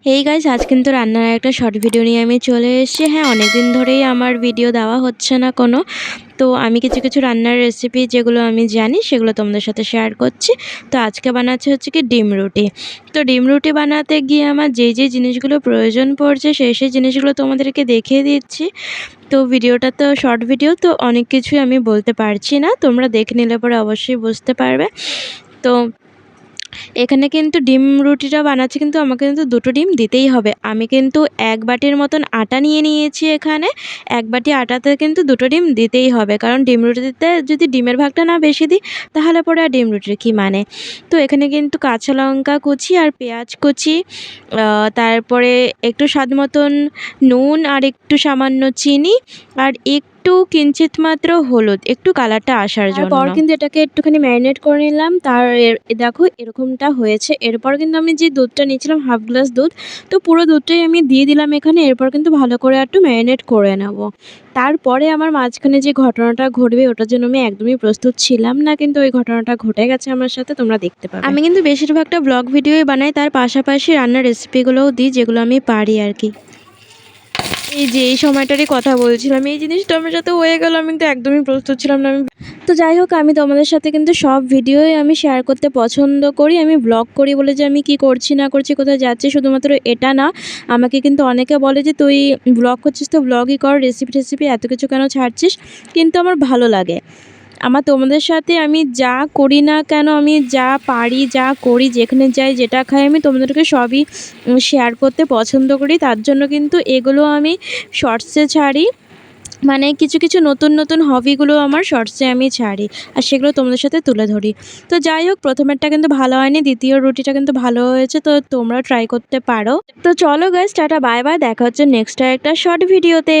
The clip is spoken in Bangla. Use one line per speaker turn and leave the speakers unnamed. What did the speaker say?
এই গাইস আজ কিন্তু রান্নার একটা শর্ট ভিডিও নিয়ে আমি চলে এসেছি। হ্যাঁ, অনেকদিন ধরেই আমার ভিডিও দেওয়া হচ্ছে না কোনো। তো আমি কিছু কিছু রান্নার রেসিপি যেগুলো আমি জানি সেগুলো তোমাদের সাথে শেয়ার করছি। তো আজকে বানাচ্ছি হচ্ছে কি ডিম রুটি। তো ডিম রুটি বানাতে গিয়ে আমার যেই জিনিসগুলো প্রয়োজন পড়ছে সেই জিনিসগুলো তোমাদেরকে দেখিয়ে দিচ্ছি। তো ভিডিওটা তো শর্ট ভিডিও, তো অনেক কিছুই আমি বলতে পারছি না, তোমরা দেখে নিলে পরে অবশ্যই বুঝতে পারবে। তো এখানে কিন্তু ডিম রুটিটা বানাচ্ছি, কিন্তু আমাকে কিন্তু দুটো ডিম দিতেই হবে। আমি কিন্তু 1 বাটির মতন আটা নিয়ে নিয়েছি এখানে। 1 বাটি আটাতে কিন্তু দুটো ডিম দিতেই হবে, কারণ ডিম রুটিতে যদি ডিমের ভাগটা না বেশি দিই তাহলে পরে আর ডিম রুটির কী মানে। তো এখানে কিন্তু কাঁচা লঙ্কা কুচি আর পেঁয়াজ কুচি, তারপরে একটু স্বাদ মতন নুন আর একটু সামান্য চিনি আর একটু কিঞ্চিত মাত্র হলুদ, একটু কালারটা আসার জন্য। তারপর কিন্তু এটাকে একটুখানি ম্যারিনেট করে নিলাম। দেখো এরকমটা হয়েছে। এরপর কিন্তু আমি যে দুধটা নিয়েছিলাম হাফ গ্লাস দুধ, তো পুরো দুধটাই আমি দিয়ে দিলাম এখানে। এরপর কিন্তু ভালো করে একটু ম্যারিনেট করে নেব। তারপরে আমার মাঝখানে যে ঘটনাটা ঘটবে ওটার জন্য আমি একদমই প্রস্তুত ছিলাম না, কিন্তু ওই ঘটনাটা ঘটে গেছে আমার সাথে, তোমরা দেখতে পাবে। আমি কিন্তু বেশিরভাগটা ব্লগ ভিডিওই বানাই, তার পাশাপাশি রান্নার রেসিপিগুলোও দিই যেগুলো আমি পারি আর কি। এই যে এই সময়টারই কথা বলছিলাম, এই জিনিসটা আমার সাথে হয়ে গেল, আমি কিন্তু একদমই প্রস্তুত ছিলাম না। তো যাই হোক, আমি তোমাদের সাথে কিন্তু সব ভিডিওই আমি শেয়ার করতে পছন্দ করি। আমি ব্লগ করি বলে যে আমি কি করছি না করছি, কোথায় যাচ্ছি, শুধুমাত্র এটা না। আমাকে কিন্তু অনেকে বলে যে তুই ব্লগ করছিস তো ব্লগই কর, রেসিপি এত কিছু কেন ছাড়ছিস। কিন্তু আমার ভালো লাগে। আমার তোমাদের সাথে আমি যা করি না কেন, আমি যা পারি যা করি, যেখানে যাই যেটা খাই, আমি তোমাদেরকে সবই শেয়ার করতে পছন্দ করি। তার জন্য কিন্তু এগুলো আমি শর্টসে ছাড়ি, মানে কিছু কিছু নতুন হবিগুলো আমার শর্টসে আমি ছাড়ি আর সেগুলো তোমাদের সাথে তুলে ধরি। তো যাই হোক, প্রথমেরটা কিন্তু ভালো হয়নি, দ্বিতীয় রুটিটা কিন্তু ভালো হয়েছে। তো তোমরা ট্রাই করতে পারো। তো চলো গাইস, টাটা বাই বাই, দেখা হচ্ছে নেক্সট একটা শর্ট ভিডিওতে।